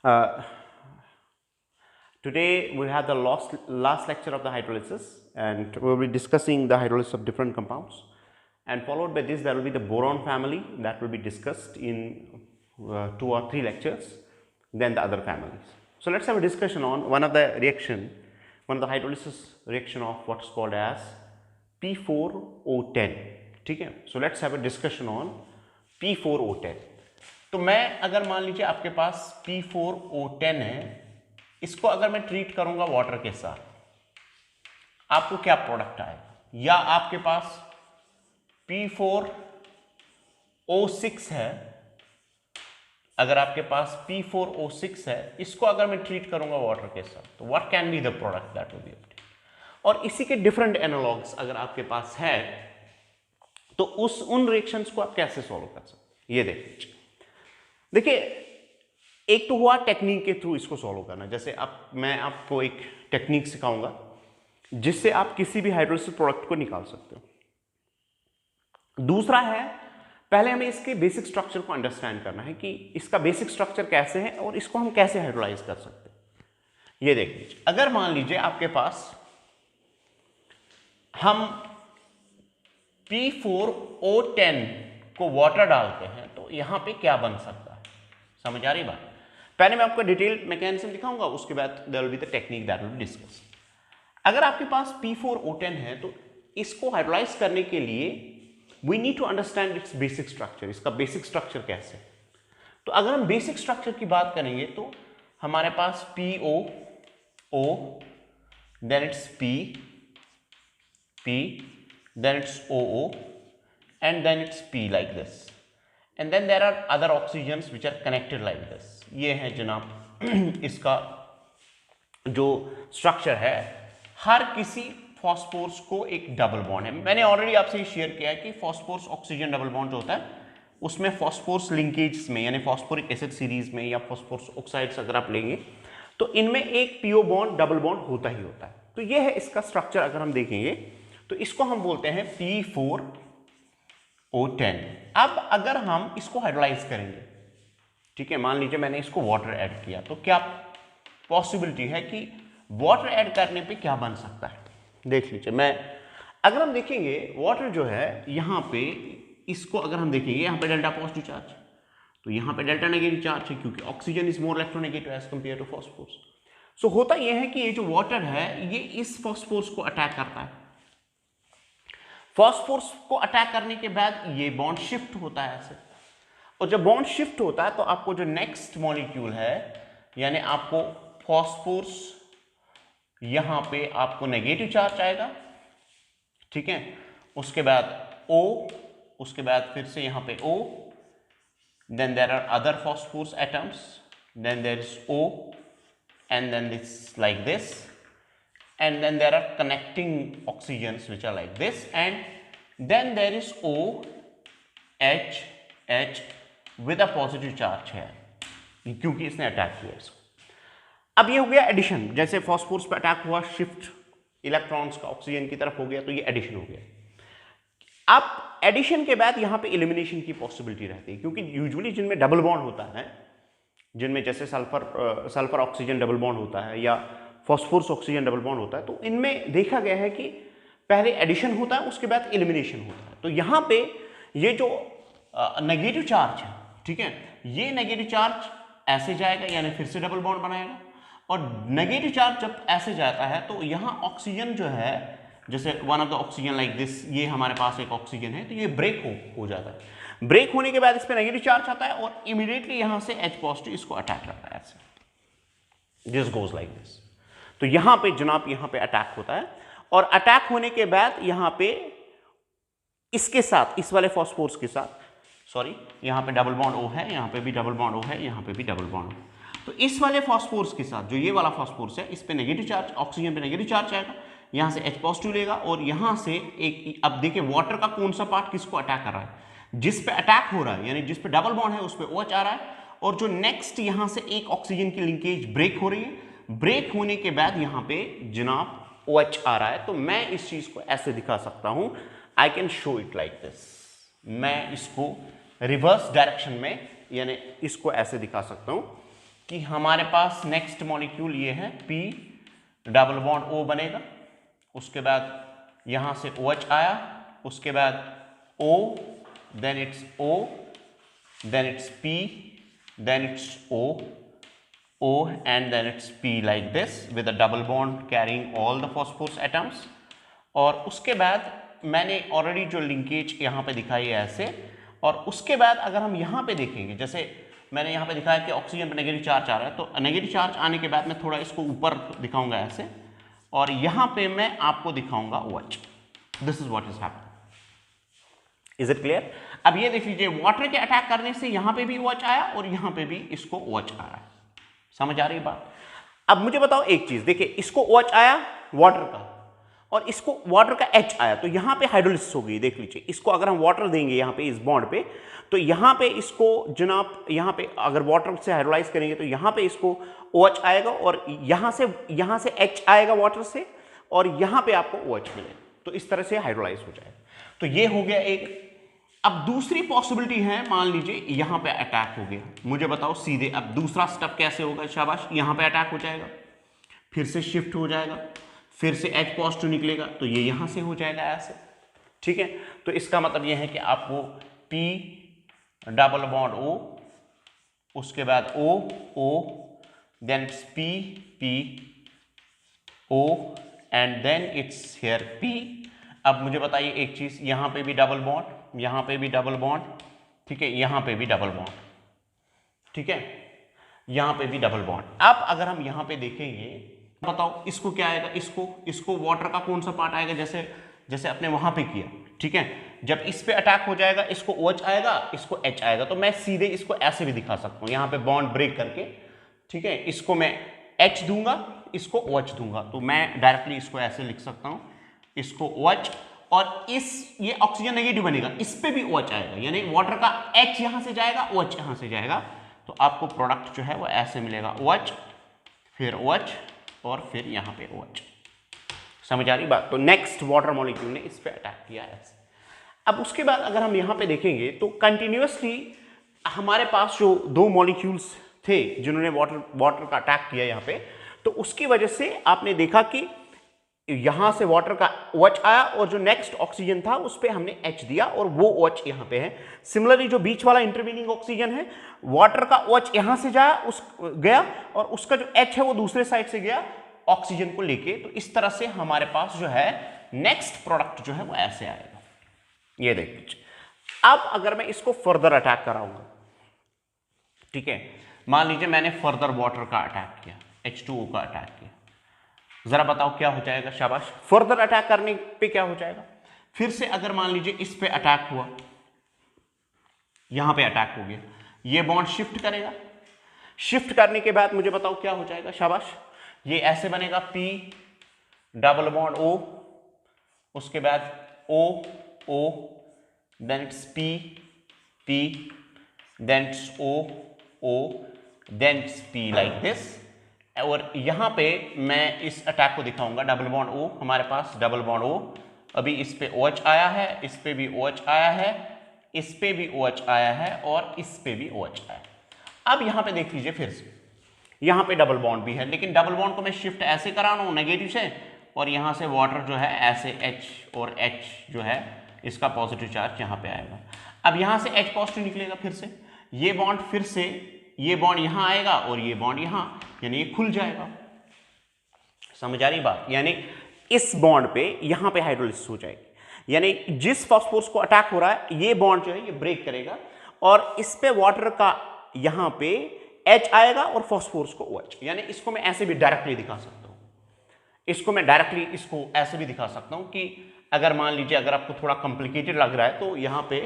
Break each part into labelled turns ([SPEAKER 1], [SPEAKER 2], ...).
[SPEAKER 1] Uh, Today we have the last lecture of the hydrolysis, and we will be discussing the hydrolysis of different compounds, and followed by this there will be the boron family that will be discussed in 2 or 3 lectures, then the other families. So let's have a discussion on one of the hydrolysis reaction of what is called as P4O10. ठीक है, so let's have a discussion on P4O10. तो मैं अगर मान लीजिए आपके पास P4O10 है, इसको अगर मैं ट्रीट करूंगा वाटर के साथ, आपको क्या प्रोडक्ट आएगा? या आपके पास P4O6 है, अगर आपके पास P4O6 है, इसको अगर मैं ट्रीट करूंगा वाटर के साथ, तो what can be the product that will be obtained? और इसी के डिफरेंट एनालॉग्स अगर आपके पास है, तो उन रिएक्शंस को आप कैसे सॉल्व कर सकते हैं, ये देख लीजिए. देखिए, एक तो हुआ टेक्निक के थ्रू इसको सॉल्व करना. जैसे अब मैं आपको एक टेक्निक सिखाऊंगा जिससे आप किसी भी हाइड्रोलिसिस प्रोडक्ट को निकाल सकते हो. दूसरा है, पहले हमें इसके बेसिक स्ट्रक्चर को अंडरस्टैंड करना है कि इसका बेसिक स्ट्रक्चर कैसे है और इसको हम कैसे हाइड्रोलाइज कर सकते हैं. ये देख लीजिए, अगर मान लीजिए आपके पास हम P4O10 को वाटर डालते हैं, तो यहां पे क्या बन सकता है? समझ आ रही बात? पहले मैं आपको डिटेल मैकेनिज्म दिखाऊंगा, उसके बाद there will be the technique that will be discuss. अगर आपके पास P4O10 है, तो इसको हाइड्रोलाइज करने के लिए we need to understand its basic structure. इसका बेसिक स्ट्रक्चर कैसे? तो अगर हम बेसिक स्ट्रक्चर की बात करेंगे, तो हमारे पास POO, then it's P, then it's OO, and then it's P like this, and then there are other oxygens which are connected like this. ये है जनाब इसका जो स्ट्रक्चर है. हर किसी फॉस्फोरस को एक डबल बॉन्ड है. मैंने ऑलरेडी आपसे शेयर किया है कि फॉस्फोरस ऑक्सीजन डबल बॉन्ड जो होता है, उसमें फॉस्फोरस लिंकेज में यानी फॉस्फोरिक एसिड सीरीज में या फॉस्फोरस ऑक्साइड्स अगर आप लेंगे, तो इनमें एक PO बॉन्ड डबल बॉन्ड होता ही होता है. तो ये है इसका स्ट्रक्चर. अगर हम देखेंगे तो इसको हम बोलते हैं P4O10. अब अगर हम इसको हाइड्रोलाइज करेंगे, ठीक है, मान लीजिए मैंने इसको वाटर ऐड किया, तो क्या पॉसिबिलिटी है कि वाटर ऐड करने पे क्या बन सकता है? देख लीजिए, अगर हम देखेंगे वाटर जो है यहां पे, इसको अगर हम देखेंगे यहां पे डेल्टा पॉजिटिव चार्ज, तो यहां पे डेल्टा नेगेटिव चार्ज है क्योंकि oxygen is more electronegative as compared to phosphorus. So होता यह है कि ये जो वाटर है ये इस फॉस्फोरस को अटैक करता है. फॉस्फोरस को अटैक करने के बाद ये बॉन्ड शिफ्ट होता है ऐसे, और जब बॉन्ड शिफ्ट होता है तो आपको जो नेक्स्ट मॉलिक्यूल है, यानी आपको फॉस्फोरस, यहां पे आपको नेगेटिव चार्ज आएगा, ठीक है, उसके बाद O, उसके बाद फिर से यहां पे O, then there are other phosphorus atoms, then there is O, and then this like this, and then there are connecting oxygens which are like this, and then there is OH with a positive charge है क्योंकि इसने attack किया इसको. अब ये हो गया addition. जैसे फॉस्फोरस पे अटैक हुआ, शिफ्ट इलेक्ट्रॉन्स का ऑक्सीजन की तरफ हो गया, तो ये एडिशन हो गया. अब एडिशन के बाद यहां पे एलिमिनेशन की पॉसिबिलिटी रहती है, क्योंकि यूजुअली जिनमें डबल बॉन्ड होता है, जिनमें जैसे सल्फर ऑक्सीजन डबल बॉन्ड होता है या फॉस्फोरस ऑक्सीजन डबल बॉन्ड होता है, तो इनमें देखा गया है कि पहले एडिशन होता है, उसके बाद एलिमिनेशन होता है. तो यहां पे ये जो नेगेटिव चार्ज है, ठीक है, ये नेगेटिव चार्ज ऐसे जाएगा, यानी फिर से डबल बॉन्ड बनाएगा, और नेगेटिव चार्ज जब ऐसे जाता है तो यहां ऑक्सीजन जो है, जैसे one of the oxygen like this, ये हमारे पास एक ऑक्सीजन है, तो ये ब्रेक हो जाता है. ब्रेक होने के बाद इस पर नेगेटिव चार्ज आता है और इमीडिएटली यहां से H पॉजिटिव इसको अटैक करता है ऐसे. This goes like this. तो यहां पे जनाब यहां पे अटैक होता है, और अटैक होने के बाद यहां पे इसके साथ, इस वाले फॉस्फोरस के साथ, सॉरी, यहां पे डबल बॉन्ड O है, यहां पे भी डबल बॉन्ड O है, यहां पे भी डबल बॉन्ड O. तो इस वाले फॉस्फोरस के साथ, जो ये वाला फॉस्फोरस है, इस पे नेगेटिव चार्ज, ऑक्सीजन पे नेगेटिव चार्ज आएगा, यहां से H पॉजिटिव लेगा, और यहां से एक, अब देखिए वाटर का कौन सा पार्ट किसको अटैक कर रहा है? जिस पे अटैक हो रहा है, यानी जिस पे डबल बॉन्ड है उस पे OH आ रहा है, और जो नेक्स्ट यहां से एक ऑक्सीजन की लिंकेज ब्रेक हो रही है, ब्रेक होने के बाद यहां पे जनाब OH आ रहा है. तो मैं इस चीज को ऐसे दिखा सकता हूं, I can show it like this. मैं इसको रिवर्स डायरेक्शन में, यानी इसको ऐसे दिखा सकता हूं. कि हमारे पास नेक्स्ट मॉलिक्यूल ये है P डबल बॉन्ड O बनेगा, उसके बाद यहां से OH आया, उसके बाद O, then it's O, then it's P, then it's O and then it's P like this with a double bond carrying all the phosphorus atoms। और उसके बाद मैंने ऑलरेडी जो लिंकेज यहाँ पे दिखाई है ऐसे, और उसके बाद अगर हम यहाँ पे देखेंगे, जैसे मैंने यहाँ पे दिखाया कि ऑक्सीजन पे नेगेटिव चार्ज आ रहा है, तो नेगेटिव चार्ज आने के बाद मैं थोड़ा इसको ऊपर दिखाऊंगा ऐसे, और यहाँ पे मैं आपको दिखाऊंगा OH। This is what is happening. Is it clear? अब ये देख लीजिए, वाटर के अटैक करने से यहाँ पे भी OH आया और यहाँ पे भी इसको OH आ रहा है। समझ आ रही है बात? अब मुझे बताओ एक चीज, देखिए इसको OH आया वाटर का और इसको वाटर का H आया, तो यहां पे हाइड्रोलिसिस हो गई। देख लीजिए, इसको अगर हम वाटर देंगे यहां पे इस बॉन्ड पे, तो यहां पे इसको जनाब यहां पे अगर वाटर से हाइड्रोलाइज करेंगे तो यहां पे इसको OH आएगा और यहां से H आएगा वाटर से, और यहां पे आपको OH मिलेगा, तो इस तरह से हाइड्रोलाइज हो जाएगा। तो ये हो गया एक। अब दूसरी पॉसिबिलिटी है, मान लीजिए यहां पे अटैक हो गया, मुझे बताओ सीधे अब दूसरा स्टेप कैसे होगा? शाबाश, यहां पे अटैक हो जाएगा, फिर से शिफ्ट हो जाएगा, फिर से H पॉजिटिव निकलेगा, तो ये यहां से हो जाएगा ऐसे। ठीक है, तो इसका मतलब ये है कि आपको P डबल बॉन्ड O, उसके बाद O, then it's P O and then it's here P। अब मुझे बताइए एक चीज, यहां पे भी डबल बॉन्ड, यहां पे भी डबल बॉन्ड, ठीक है, यहां पे भी डबल बॉन्ड, ठीक है, यहां पे भी डबल बॉन्ड। अब अगर हम यहां पे देखेंगे, बताओ इसको क्या आएगा? इसको वाटर का कौन सा पार्ट आएगा? जैसे अपने वहां पे किया, ठीक है, जब इस पे अटैक हो जाएगा इसको OH आएगा, इसको H आएगा, तो मैं सीधे इसको ऐसे भी दिखा सकता हूं, यहां पे बॉन्ड ब्रेक करके, ठीक है, इसको मैं H दूंगा, इसको OH दूंगा, तो मैं डायरेक्टली इसको ऐसे लिख सकता हूं, इसको OH, और ये ऑक्सीजन नेगेटिव बनेगा, इस पे भी OH आएगा, यानी वाटर का H यहां से जाएगा, OH यहां से जाएगा, तो आपको प्रोडक्ट जो है वो ऐसे मिलेगा, OH, फिर OH, और फिर यहां पे OH। समझ आ रही बात? तो नेक्स्ट वाटर मॉलिक्यूल ने इस पे अटैक किया ऐसे। अब उसके बाद अगर हम यहां पे देखेंगे तो कंटिन्यूअसली हमारे पास जो दो मॉलिक्यूल्स थे जिन्होंने वाटर का अटैक किया यहां पे, तो उसकी वजह से आपने देखा कि यहां से वाटर का OH आया और जो नेक्स्ट ऑक्सीजन था उस पे हमने H दिया और वो OH यहां पे है। सिमिलरली जो बीच वाला इंटरवीनिंग ऑक्सीजन है, वाटर का OH यहां से गया और उसका जो H है वो दूसरे साइड से गया ऑक्सीजन को लेके। तो इस तरह से हमारे पास जो है नेक्स्ट प्रोडक्ट जो है वो ऐसे आएगा, ये देख लीजिए। अब अगर मैं इसको फर्दर अटैक कराऊंगा, ठीक है, मान लीजिए मैंने फर्दर वाटर का अटैक किया, H2O का अटैक किया, जरा बताओ क्या हो जाएगा? शाबाश, फर्दर अटैक करने पे क्या हो जाएगा? फिर से अगर मान लीजिए इस पे अटैक हुआ, यहां पे अटैक हो गया, ये बॉन्ड शिफ्ट करेगा, शिफ्ट करने के बाद मुझे बताओ क्या हो जाएगा? शाबाश, ये ऐसे बनेगा P डबल बॉन्ड O, उसके बाद O, then it's P, then it's O, then it's P like this. और यहां पे मैं इस अटैक को दिखाऊंगा, डबल बॉन्ड O, हमारे पास डबल बॉन्ड O, अभी इस पे OH आया है, इस पे भी OH आया है, इस पे भी OH आया है और इस पे भी OH आया है। अब यहां पे देख लीजिए, फिर से यहां पे डबल बॉन्ड भी है, लेकिन डबल बॉन्ड को मैं शिफ्ट ऐसे करा रहा हूं नेगेटिव से, और यहां से वाटर जो है ऐसे H और H जो है इसका पॉजिटिव चार्ज यहां पे आएगा। अब यहां से H पॉजिटिव निकलेगा, फिर से ये बॉन्ड, फिर से ये बॉन्ड यहां आएगा और ये बॉन्ड यहां, यानी ये खुल जाएगा। समझ आ रही बात? यानी इस बॉन्ड पे यहां पे हाइड्रोलिसिस हो जाएगी, यानी जिस फॉस्फोरस को अटैक हो रहा है ये बॉन्ड जो है ये ब्रेक करेगा और इस पे वाटर का यहां पे H आएगा और फॉस्फोरस को OH। यानी इसको मैं ऐसे भी डायरेक्टली दिखा सकता हूं, इसको मैं डायरेक्टली इसको ऐसे भी दिखा सकता हूं कि अगर मान लीजिए अगर आपको थोड़ा कॉम्प्लिकेटेड लग रहा है तो यहां पे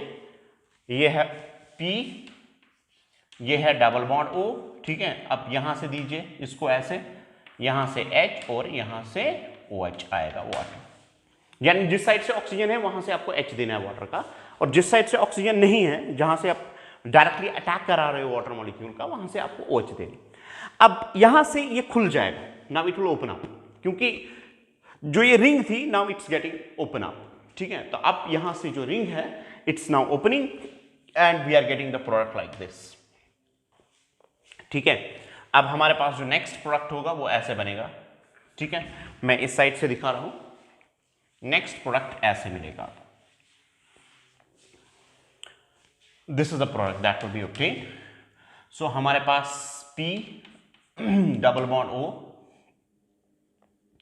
[SPEAKER 1] ये है P, ये है डबल बॉन्ड O, ठीक है। अब यहां से दीजिए इसको ऐसे, यहां से H और यहां से OH आएगा वाटर। यानी जिस साइड से ऑक्सीजन है वहां से आपको H देना है वाटर का, और जिस साइड से ऑक्सीजन नहीं है, जहां से आप डायरेक्टली अटैक करा रहे हो वाटर मॉलिक्यूल का, वहां से आपको OH देना। अब यहां से ये खुल जाएगा, now it will open up, क्योंकि जो ये रिंग थी now it's getting open up, ठीक है। तो अब यहां से जो रिंग है it's now opening and we are getting the product like this, ठीक है। अब हमारे पास जो नेक्स्ट प्रोडक्ट होगा वो ऐसे बनेगा, ठीक है। मैं इस साइड से दिखा रहा हूं, नेक्स्ट प्रोडक्ट ऐसे मिलेगा। This is the product that will be obtained. So हमारे पास P डबल बॉन्ड O,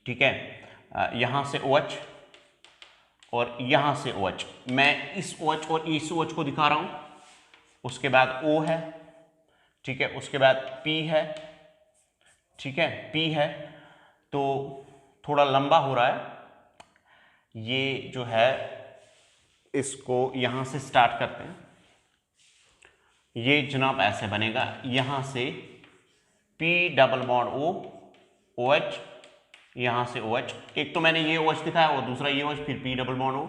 [SPEAKER 1] ठीक है, यहां से OH और यहां से OH। मैं इस OH और इस OH को दिखा रहा हूं। उसके बाद O है, ठीक है, उसके बाद P है, ठीक है, P है। तो थोड़ा लंबा हो रहा है ये जो है, इसको यहां से स्टार्ट करते हैं। ये जनाब ऐसे बनेगा, यहां से P double bond O, OH, यहां से OH। एक तो मैंने ये OH दिखाया और दूसरा ये OH, फिर P डबल बॉन्ड O।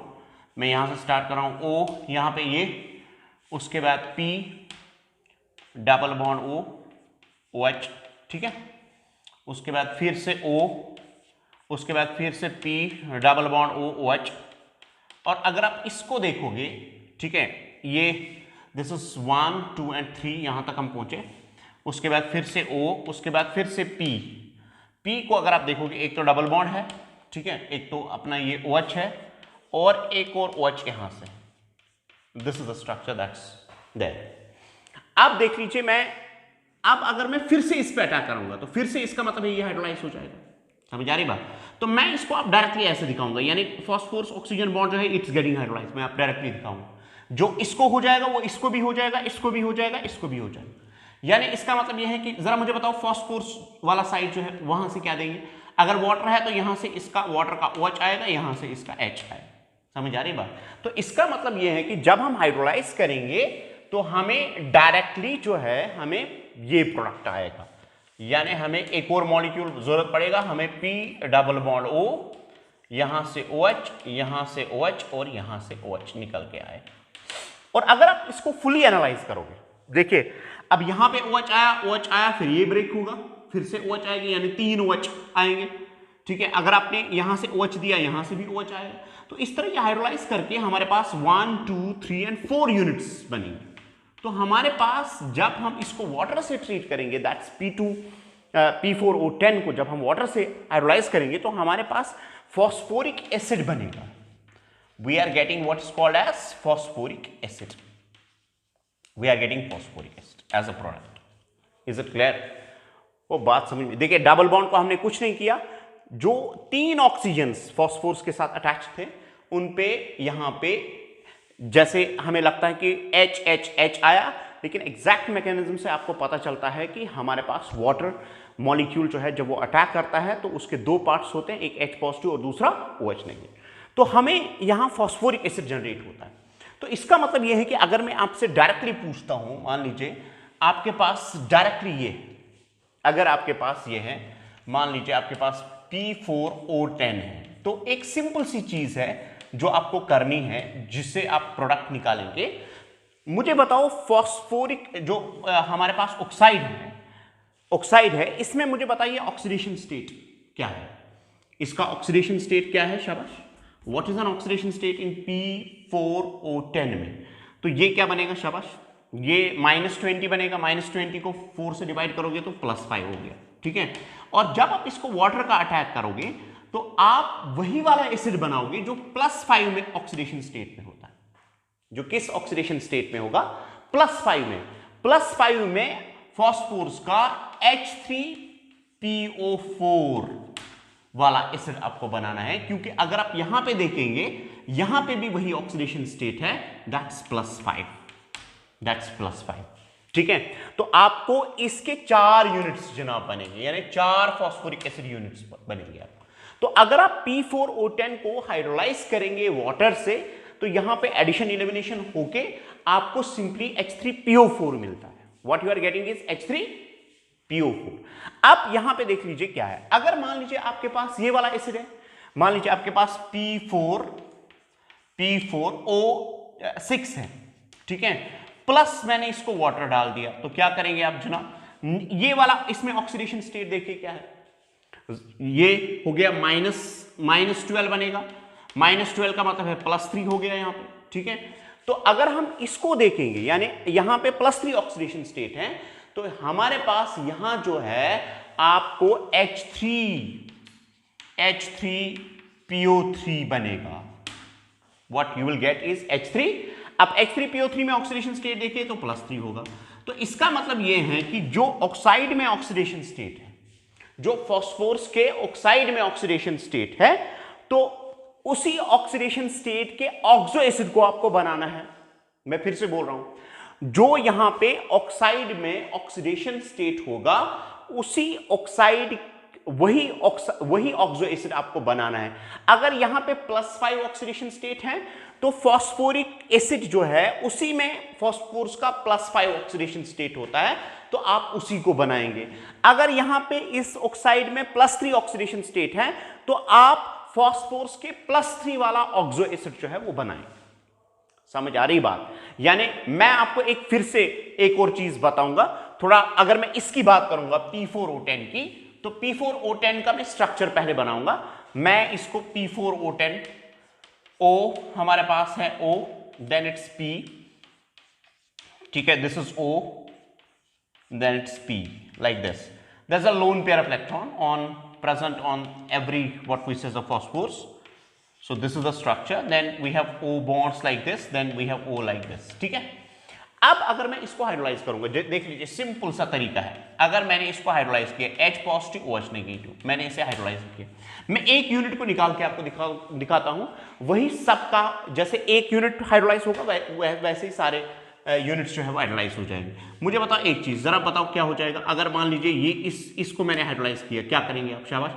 [SPEAKER 1] मैं यहां से स्टार्ट कर रहा हूं, O यहां पे ये, उसके बाद P double bond O, OH, ठीक है, उसके बाद फिर से O, उसके बाद फिर से P double bond O, OH। और अगर आप इसको देखोगे, ठीक है, ये दिस इज 1 2 एंड 3, यहां तक हम पहुंचे। उसके बाद फिर से O, उसके बाद फिर से P को अगर आप देखोगे, एक तो डबल बॉन्ड है, ठीक है, एक तो अपना ये OH है और एक और OH यहां से। This is the structure that's there. आप देख लीजिए, मैं अब अगर मैं फिर से इस पे अटैक करूंगा तो फिर से इसका मतलब ये हाइड्रोलाइज हो जाएगा, समझ आ रही बात। तो मैं इसको आप डायरेक्टली ऐसे दिखाऊंगा, यानी फास्फोरस ऑक्सीजन बॉन्ड जो है इट्स गेटिंग हाइड्रोलाइज, मैं आप डायरेक्टली दिखाऊंगा। जो इसको हो जाएगा वो इसको भी हो जाएगा, इसको भी हो जाएगा, इसको भी हो जाएगा। यानी इसका मतलब यह है कि जरा मुझे बताओ, फास्फोरस वाला साइड जो है वहां से क्या देंगे? अगर वाटर है तो यहां से इसका वाटर का OH आएगा, यहां से इसका H आएगा, समझ आ रही बात। तो इसका मतलब यह है कि जब हम हाइड्रोलाइज करेंगे तो हमें डायरेक्टली जो है हमें ये प्रोडक्ट आएगा, यानी हमें एक और मॉलिक्यूल जरूरत पड़ेगा, हमें P डबल बॉन्ड O, यहां से OH, यहां से OH और यहां से OH निकल के आए। और अगर आप इसको फुली एनालाइज करोगे, देखिए अब यहां पे OH आया, फिर ये ब्रेक होगा, फिर से OH आएगी, यानी 3 OH आएंगे, ठीक है। अगर आपने यहां से OH दिया, यहां से भी OH आएगा। तो इस तरह ये हाइड्रोलाइज करके हमारे पास 1 2 3 एंड 4 यूनिट्स बनेंगे। तो हमारे पास जब हम इसको वाटर से ट्रीट करेंगे, दैट्स P4O10 को जब हम वाटर से हाइड्रोलाइज करेंगे तो हमारे पास फॉस्फोरिक एसिड बनेगा। We are getting what is called as phosphoric acid. We are getting phosphoric acid as a product. Is it clear? वो बात समझ में। देखिए डबल बॉन्ड को हमने कुछ नहीं किया, जो 3 ऑक्सीजन्स फॉस्फोरस के साथ अटैच थे उन पे यहां पे जैसे हमें लगता है कि H आया, लेकिन एग्जैक्ट मैकेनिज्म से आपको पता चलता है कि हमारे पास वाटर मॉलिक्यूल जो है जब वो अटैक करता है तो उसके 2 पार्ट्स होते हैं, एक H पॉजिटिव और दूसरा OH नेगेटिव। तो हमें यहां फॉस्फोरिक एसिड जनरेट होता है। तो इसका मतलब यह है कि अगर मैं आपसे डायरेक्टली पूछता हूं, मान लीजिए आपके पास डायरेक्टली ये, अगर आपके पास ये है, मान लीजिए आपके पास P4O10 है, तो एक सिंपल सी चीज है जो आपको करनी है जिससे आप प्रोडक्ट निकालेंगे। मुझे बताओ फॉस्फोरिक जो हमारे पास ऑक्साइड है, इसमें मुझे बताइए ऑक्सीडेशन स्टेट क्या है, इसका ऑक्सीडेशन स्टेट क्या है? शाबाश। What is an oxidation state in P4O10 में? तो ये क्या बनेगा? शाबाश, ये -20 बनेगा। -20 को 4 से डिवाइड करोगे तो +5 हो गया, ठीक है। और जब आप इसको वाटर का अटैक करोगे तो आप वही वाला एसिड बनाओगे जो +5 में ऑक्सीडेशन स्टेट में होता है। जो किस ऑक्सीडेशन स्टेट में होगा? +5 में। +5 में फॉस्फोरस का H3PO4 वाला एसिड आपको बनाना है, क्योंकि अगर आप यहां पे देखेंगे, यहां पे भी वही ऑक्सीडेशन स्टेट है, दैट्स +5, ठीक है। तो आपको इसके 4 यूनिट्स जनाब बनेंगे, यानी 4 फॉस्फोरिक एसिड यूनिट्स बनेंगे आपको। तो अगर आप P4O10 को हाइड्रोलाइज करेंगे वाटर से, तो यहां पे एडिशन एलिमिनेशन होके आपको सिंपली H3PO4 मिलता है। What you are getting is H3PO4। आप यहां पे देख लीजिए क्या है। अगर मान लीजिए आपके पास ये वाला एसिड है, मान लीजिए आपके पास P4O6 है, ठीक है, प्लस मैंने इसको वाटर डाल दिया, तो क्या करेंगे आप जनाब? ये वाला इसमें ऑक्सीडेशन स्टेट देखिए क्या है, ये हो गया -12 बनेगा। -12 का मतलब है +3 हो गया यहां पे, ठीक है। तो अगर हम इसको देखेंगे, यानी यहां पे +3 ऑक्सीडेशन स्टेट है, तो हमारे पास यहां जो है आपको H3PO3 बनेगा। What you will get is H3। अब H3PO3 में ऑक्सीडेशन स्टेट देखिए तो +3 होगा। तो इसका मतलब यह है कि जो ऑक्साइड में ऑक्सीडेशन स्टेट है, जो फास्फोरस के ऑक्साइड में ऑक्सीडेशन स्टेट है, तो उसी ऑक्सीडेशन स्टेट के ऑक्सो एसिड को आपको बनाना है। मैं फिर से बोल रहा हूं, जो यहां पे ऑक्साइड में ऑक्सीडेशन स्टेट होगा, उसी ऑक्साइड वही ऑक्सो एसिड आपको बनाना है। अगर यहां पे +5 ऑक्सीडेशन स्टेट है तो फास्फोरिक एसिड जो है उसी में फास्फोरस का +5 ऑक्सीडेशन स्टेट होता है, तो आप उसी को बनाएंगे। अगर यहां पे इस ऑक्साइड में +3 ऑक्सीडेशन स्टेट है तो आप फास्फोरस के +3 वाला ऑक्सो एसिड जो है वो बनाएंगे। समझ आ रही बात? यानी मैं आपको फिर से एक और चीज बताऊंगा थोड़ा। अगर मैं इसकी बात करूंगा P4O10 की, तो P4O10 का मैं स्ट्रक्चर पहले बनाऊंगा। मैं इसको P4O10, O हमारे पास है O, देन इट्स P, ठीक है, this is O, then it's P, like this. There is a lone pair of electron on present on every what we say is a phosphorus. So this is the structure. Then we have O bonds like this, then we have O like this, ठीक है। अब अगर मैं इसको hydrolyse करूंगा, देख लीजिए simple सा तरीका है। अगर मैंने इसको हाइड्रोलाइज किया H पॉजिटिव OH नेगेटिव, मैंने इसे हाइड्रोलाइज किया, मैं एक यूनिट को निकाल के आपको दिखाता हूं। वही सबका जैसे एक यूनिट हाइड्रोलाइज होगा वैसे ही सारे यूनिट्स जो है वो हाइड्रोलाइज हो जाएंगे। मुझे बताओ एक चीज, जरा बताओ क्या हो जाएगा अगर मान लीजिए ये इसको मैंने हाइड्रोलाइज किया, क्या करेंगे आप? शाबाश।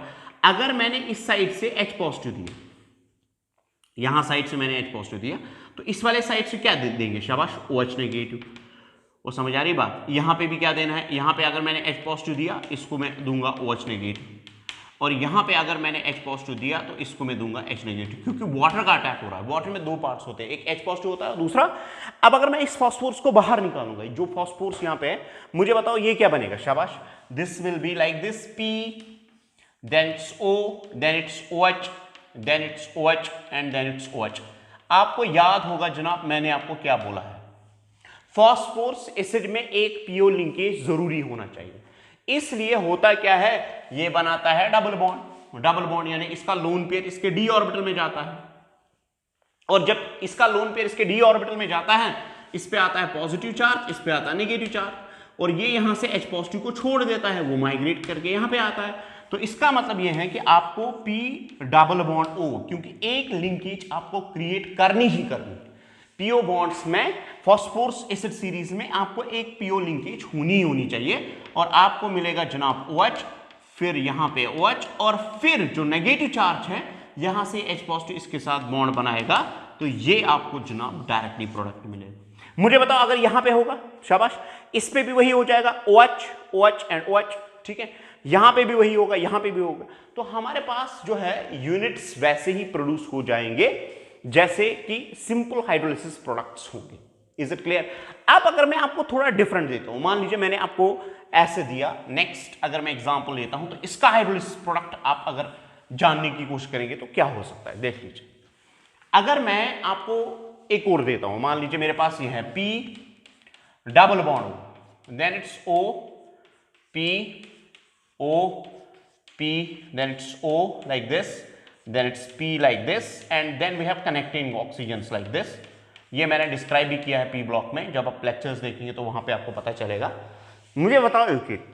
[SPEAKER 1] अगर मैंने इस साइड से H पॉजिटिव दिया, यहां साइड से मैंने H पॉजिटिव दिया, तो इस वाले साइड से क्या देंगे? शाबाश, OH नेगेटिव। वो समझ आ रही बात? यहां पे भी क्या देना है? यहां पे अगर मैंने H पॉजिटिव दिया, इसको मैं दूंगा OH नेगेटिव, और यहां पे अगर मैंने H पॉजिटिव दिया तो इसको मैं दूंगा H नेगेटिव, क्योंकि वाटर का अटैक हो रहा है। वाटर में दो पार्ट्स होते हैं, एक H पॉजिटिव होता है, दूसरा। अब अगर मैं इस फास्फोरस को बाहर निकालूंगा, जो फास्फोरस यहां पे है, मुझे बताओ ये क्या बनेगा? शाबाश, this will be like this, P, then it's O, then it's OH, then it's OH and then it's OH। आपको याद होगा जनाब, मैंने आपको क्या बोला है, फास्फोरस एसिड में एक PO लिंकेज जरूरी होना चाहिए। इसलिए होता क्या है, ये बनाता है डबल बॉन्ड। डबल बॉन्ड यानी इसका लोन पेयर इसके d ऑर्बिटल में जाता है, और जब इसका लोन पेयर इसके d ऑर्बिटल में जाता है, इस पे आता है पॉजिटिव चार्ज, इस पे आता है नेगेटिव चार्ज, और ये यहां से H पॉजिटिव को छोड़ देता है, वो माइग्रेट करके यहां पे आता है। तो इसका मतलब ये है कि आपको P डबल बॉन्ड O, क्योंकि एक लिंकेज आपको क्रिएट करनी ही करनी। PO बॉन्ड्स में फास्फोरस एसिड सीरीज में आपको एक PO लिंकेज होनी चाहिए, और आपको मिलेगा जनाब OH, फिर यहां पे OH, और फिर जो नेगेटिव चार्ज है यहां से H पॉजिटिव इसके साथ बॉन्ड बनाएगा, तो ये आपको जनाब डायरेक्टली प्रोडक्ट मिलेगा। मुझे बताओ अगर यहां पे होगा, शाबाश, इस पे भी वही हो जाएगा, OH, OH एंड OH, ठीक है। यहां पे भी वही होगा, यहां पे भी होगा। तो हमारे पास जो है यूनिट्स वैसे ही प्रोड्यूस हो जाएंगे जैसे कि सिंपल हाइड्रोलिसिस प्रोडक्ट्स होंगे। Is it clear? अब अगर मैं आपको थोड़ा डिफरेंट देता हूं, मान लीजिए मैंने आपको ऐसे दिया, नेक्स्ट अगर मैं एग्जांपल लेता हूं, तो इसका हाइड्रोलिसिस प्रोडक्ट आप अगर जानने की कोशिश करेंगे तो क्या हो सकता है, देख लीजिए। अगर मैं आपको एक और देता हूं, मान लीजिए मेरे पास ये है P double bond, then it's O, P, O, P, then it's O like this, then it's P like this, and then we have connecting oxygens like this. ये मैंने डिस्क्राइब भी किया है P ब्लॉक में, जब आप लेक्चर्स देखेंगे तो वहां पे आपको पता चलेगा। मुझे बताओ एक,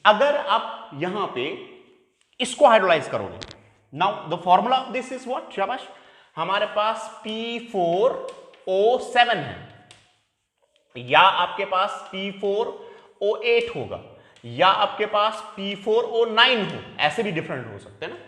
[SPEAKER 1] अगर आप यहां पे इसको हाइड्रोलाइज करोगे, now the formula of this is what? शाबाश, हमारे पास P4O7 है, या आपके पास P4O8 होगा, या आपके पास P4O9 हो, ऐसे भी डिफरेंट हो सकते हैं ना।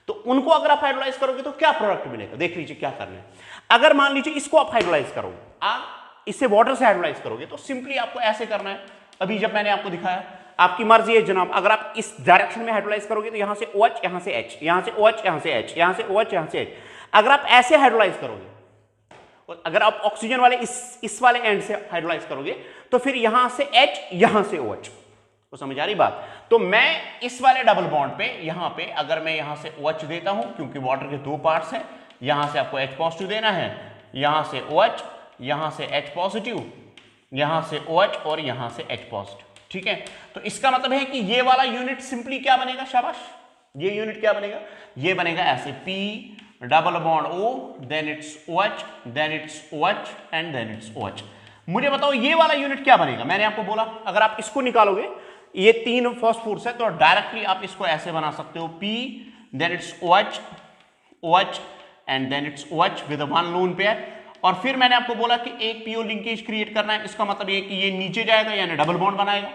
[SPEAKER 1] तो उनको अगर आप हाइड्रोलाइज करोगे तो क्या प्रोडक्ट मिलेगा? देख लीजिए क्या करना है। अगर मान लीजिए इसको आप हाइड्रोलाइज करोगे, आप इसे वाटर से हाइड्रोलाइज करोगे, तो सिंपली आपको ऐसे करना है। अभी जब मैंने आपको दिखाया, आपकी मर्जी है जनाब, अगर आप इस डायरेक्शन में हाइड्रोलाइज करोगे तो यहां से OH, यहां से H, यहां से OH, यहां से H, यहां से OH, यहां से H। अगर आप ऐसे हाइड्रोलाइज करोगे, और अगर आप ऑक्सीजन वाले इस वाले एंड से हाइड्रोलाइज करोगे, तो फिर यहां से H, यहां से OH। तो समझ आ रही बात? तो मैं इस वाले डबल बॉन्ड पे यहां पे अगर मैं यहां से OH देता हूं, क्योंकि वाटर के दो पार्ट्स हैं, यहां से आपको H पॉजिटिव देना है, यहां से OH, यहां से H पॉजिटिव, यहां से OH और यहां से H पॉजिटिव। ठीक है, तो इसका मतलब है कि ये वाला यूनिट सिंपली क्या बनेगा, शाबाश, ये यूनिट क्या बनेगा, ये बनेगा ऐसे P double bond O, then it's OH, then it's OH and then it's OH। मुझे बताओ ये वाला यूनिट क्या बनेगा। मैंने आपको बोला अगर आप इसको निकालोगे, ये 3 फॉस्फोरस है, तो डायरेक्टली आप इसको ऐसे बना सकते हो P then it's OH, OH and then it's OH with one lone pair. और फिर मैंने आपको बोला कि एक पीओ लिंकेज क्रिएट करना है, इसका मतलब ये कि ये नीचे जाएगा यानी डबल बॉन्ड बनाएगा।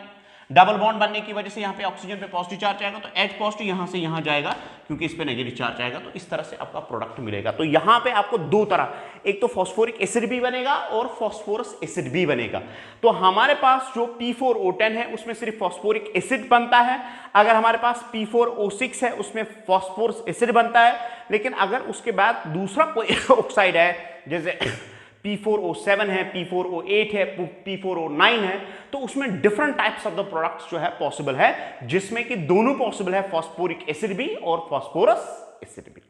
[SPEAKER 1] डबल बॉन्ड बनने की वजह से यहाँ पे ऑक्सीजन पे पॉजिटिव चार्ज आएगा, तो H पॉजिटिव यहाँ से यहाँ जाएगा क्योंकि इस पे नेगेटिव चार्ज आएगा, तो इस तरह से आपका प्रोडक्ट मिलेगा। तो यहाँ पे आपको दो तरह, एक तो फॉस्फोरिक एसिड भी बनेगा और फॉस्फोरस एसिड भी बनेगा। तो हमारे पास जो P4O10 है उसमें सिर्फ फॉस्फोरिक एसिड बनता है, अगर हमारे पास P4O6 है उसमें फॉस्फोरस एसिड बनता है। लेकिन अगर उसके बाद दूसरा कोई ऑक्साइड है, जैसे P4O7 है, P4O8 है, P4O9 है, तो उसमें different types of the products जो है पॉसिबल है, जिसमें कि दोनों पॉसिबल है, फॉस्फोरिक एसिड भी और फॉस्फोरस एसिड भी।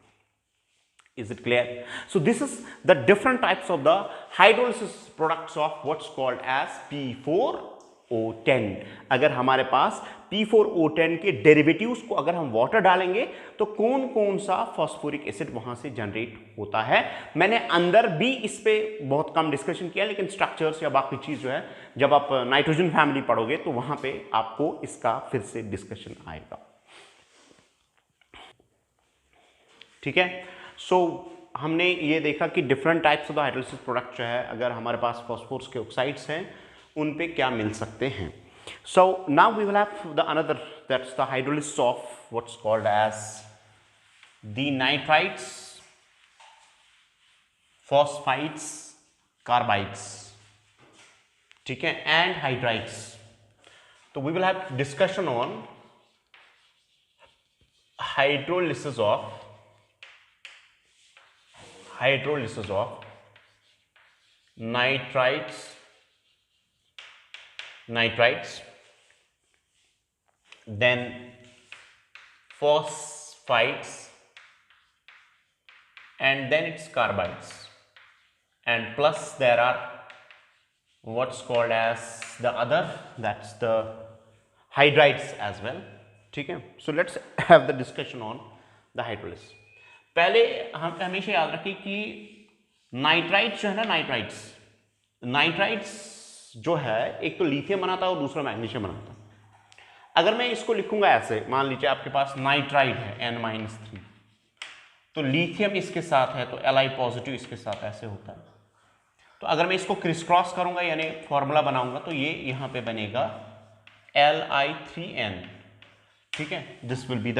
[SPEAKER 1] Is it clear? So this is the different types of the hydrolysis products of what's called as P4O10। अगर हमारे पास P4O10 के डेरिवेटिव्स को अगर हम वाटर डालेंगे तो कौन कौन सा फॉस्फोरिक एसिड वहां से जनरेट होता है। मैंने अंदर भी इस पे बहुत कम डिस्कशन किया, लेकिन स्ट्रक्चर्स या बाकी चीज जो है जब आप नाइट्रोजन फैमिली पढ़ोगे तो वहां पे आपको इसका फिर से डिस्कशन आएगा। ठीक है, सो हमने ये देखा कि different types of the hydrolysis product जो है अगर हमारे पास फॉस्फोरस के ऑक्साइड्स हैं उन पे क्या मिल सकते हैं। So now we will have the another, that's the hydrolysis of what's called as the nitrites, phosphides, carbides, ठीक है, एंड हाइड्राइड्स। तो we will have discussion on hydrolysis of nitrites, then phosphides, and then its carbides, and plus there are what's called as the other, that's the hydrides as well। ठीक है, so let's have the discussion on the hydrolysis। पहले हम हमेशा याद रखें कि nitrites जो है ना, नाइट्राइट्स जो है एक तो लिथियम बनाता है और दूसरा मैग्नीशियम बनाता है। अगर मैं इसको लिखूंगा ऐसे, मान लीजिए आपके पास नाइट्राइड है N-3, तो लिथियम इसके साथ है तो Li पॉजिटिव इसके साथ ऐसे होता है। तो अगर मैं इसको क्रिस क्रॉस करूंगा यानी फॉर्मूला बनाऊंगा तो ये यहां पे बनेगा Li3N। ठीक है, this will be the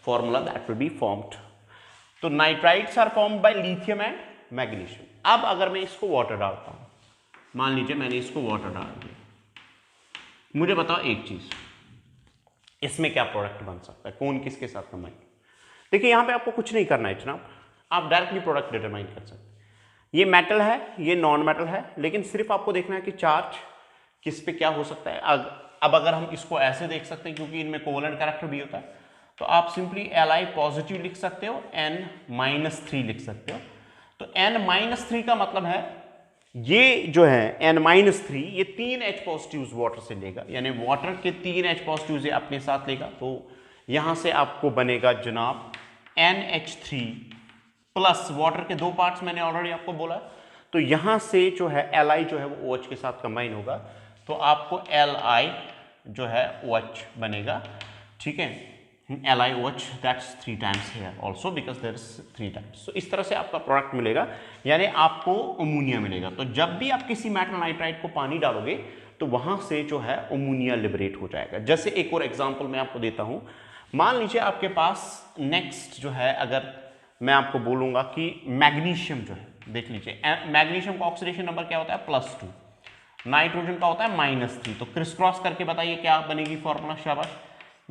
[SPEAKER 1] formula that will be formed. तो nitrites are formed by lithium and magnesium. अब अगर मैं इसको वाटर डालता हूं, मान लीजिए मैंने इसको वाटर डाल दिया, मुझे बताओ एक चीज, इसमें क्या प्रोडक्ट बन सकता है, कौन किसके साथ कंबाइन। देखिए यहां पे आपको कुछ नहीं करना है इतना, आप डायरेक्टली प्रोडक्ट डिटरमाइन कर सकते हैं। ये मेटल है, ये नॉन मेटल है, लेकिन सिर्फ आपको देखना है कि चार्ज किस पे क्या हो सकता है। अब अगर हम इसको ऐसे देख सकते हैं, क्योंकि इनमें कोवेलेंट कैरेक्टर भी होता है, तो आप सिंपली Li पॉजिटिव लिख सकते हो, N-3 लिख सकते हो। तो N-3 का मतलब है ये जो है N-3, ये 3 H पॉजिटिव्स वाटर से लेगा, यानी वाटर के 3 H पॉजिटिव्स ये अपने साथ लेगा। तो यहां से आपको बनेगा जनाब NH3 प्लस वाटर के 2 पार्ट्स मैंने ऑलरेडी आपको बोला। तो यहां से जो है Li जो है वो OH के साथ कंबाइन होगा, तो आपको Li जो है OH बनेगा। ठीक है, LiOH, that's 3 times here also because there is 3 times। so इस तरह से आपका प्रोडक्ट मिलेगा, यानी आपको अमोनिया मिलेगा। तो जब भी आप किसी मेटल नाइट्राइड को पानी डालोगे तो वहां से जो है अमोनिया लिबरेट हो जाएगा। जैसे एक और एग्जांपल मैं आपको देता हूं, मान लीजिए आपके पास नेक्स्ट जो है, अगर मैं आपको बोलूंगा कि मैग्नीशियम जो है, देख लीजिए मैग्नीशियम का ऑक्सीडेशन नंबर क्या होता है, +2, नाइट्रोजन का होता है -3। तो क्रिस क्रॉस करके बताइए क्या बनेगी फॉर्मूला, शाबाश,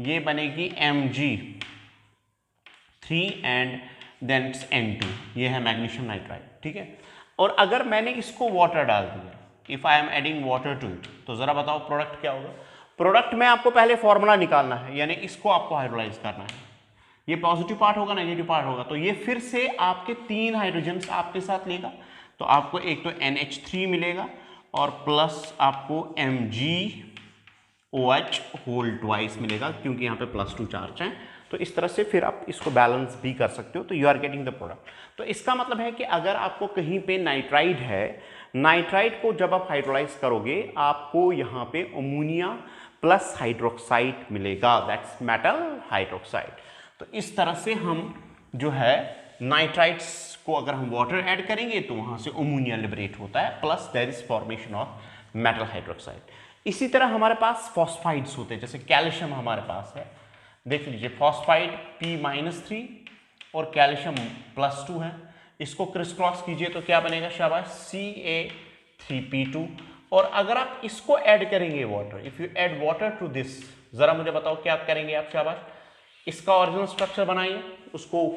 [SPEAKER 1] ये बनेगी Mg3 एंड देन N2, ये है मैग्नीशियम नाइट्राइड। ठीक है, और अगर मैंने इसको वाटर डाल दिया, if I am adding water to it, तो जरा बताओ प्रोडक्ट क्या होगा। प्रोडक्ट में आपको पहले फॉर्मूला निकालना है, यानी इसको आपको हाइड्रोलाइज करना है। ये पॉजिटिव पार्ट होगा, नेगेटिव पार्ट होगा, तो ये फिर से आपके 3 हाइड्रोजन्स आपके साथ लेगा। तो आपको एक तो NH3 मिलेगा और प्लस आपको Mg OH होल ट्वाइस मिलेगा, क्योंकि यहाँ पे +2 चार्ज हैं। तो इस तरह से फिर आप इसको बैलेंस भी कर सकते हो, तो you are getting the product. तो इसका मतलब है कि अगर आपको कहीं पे नाइट्राइड है, नाइट्राइड को जब आप हाइड्रोलाइज करोगे आपको यहाँ पे अमोनिया प्लस हाइड्रोक्साइड मिलेगा, दैट्स मेटल हाइड्रोक्साइड। तो इस तरह से हम जो है नाइट्राइड्स को अगर हम वाटर ऐड करेंगे तो वहाँ से अमोनिया लिबरेट होता है, plus there is formation of metal hydroxide. इसी तरह हमारे पास फॉस्फाइड्स होते हैं, जैसे कैल्शियम हमारे पास है, देख लीजिए फॉस्फाइड P-3 और कैल्शियम +2 है। इसको क्रिस क्रॉस कीजिए तो क्या बनेगा, शाबाश, Ca3P2। और अगर आप इसको ऐड करेंगे water, if you add water to this, जरा मुझे बताओ क्या करेंगे आप, शाबाश, इसका ओरिजिनल स्ट्रक्चर बनाइए, उसको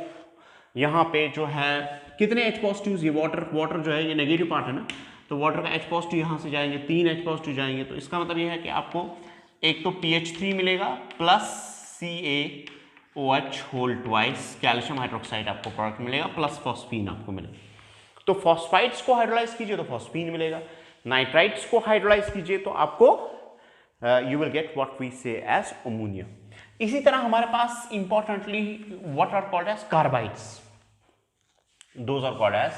[SPEAKER 1] यहाँ पे जो है कितने H पॉजिटिव, ये वाटर जो है ये नेगेटिव पार्ट है ना, तो वाटर का H पॉजिटिव यहाँ से जाएंगे, 3 H पॉजिटिव जाएंगे। तो इसका मतलब ये है कि आपको एक तो PH3 मिलेगा plus CaOH whole twice calcium hydroxide आपको प्रोडक्ट मिलेगा, प्लस फॉस्फीन आपको मिलेगा। तो फॉस्फाइड्स को हाइड्रोलाइज कीजिए तो फॉस्फीन मिलेगा, नाइट्राइट्स को हाइड्रोलाइज कीजिए तो आपको you will get what we say as ammonia. इसी तरह हमारे पास importantly what are called as carbides, those are called as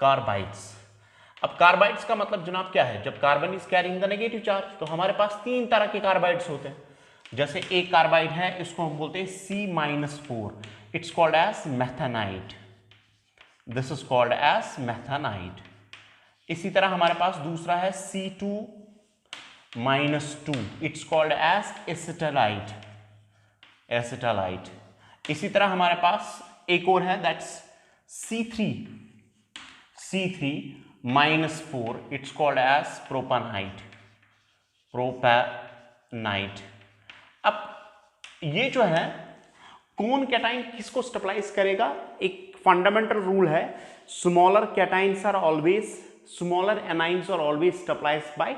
[SPEAKER 1] carbides. अब कार्बाइड्स का मतलब जनाब क्या है, जब carbon is carrying the negative charge, तो हमारे पास 3 तरह के कार्बाइड्स होते हैं। जैसे एक कार्बाइड है, इसको हम बोलते हैं C-4, it's called as methanide, this is called as methanide. इसी तरह हमारे पास दूसरा है C2-2, it's called as acetylide, acetylide. इसी तरह हमारे पास एक और है, that's C3-4, it's called as propanide, propanide. अब ये जो है कौन कैटाइन किसको स्टेबलाइज करेगा, एक फंडामेंटल रूल है, smaller cations are always, smaller anions are always stabilised by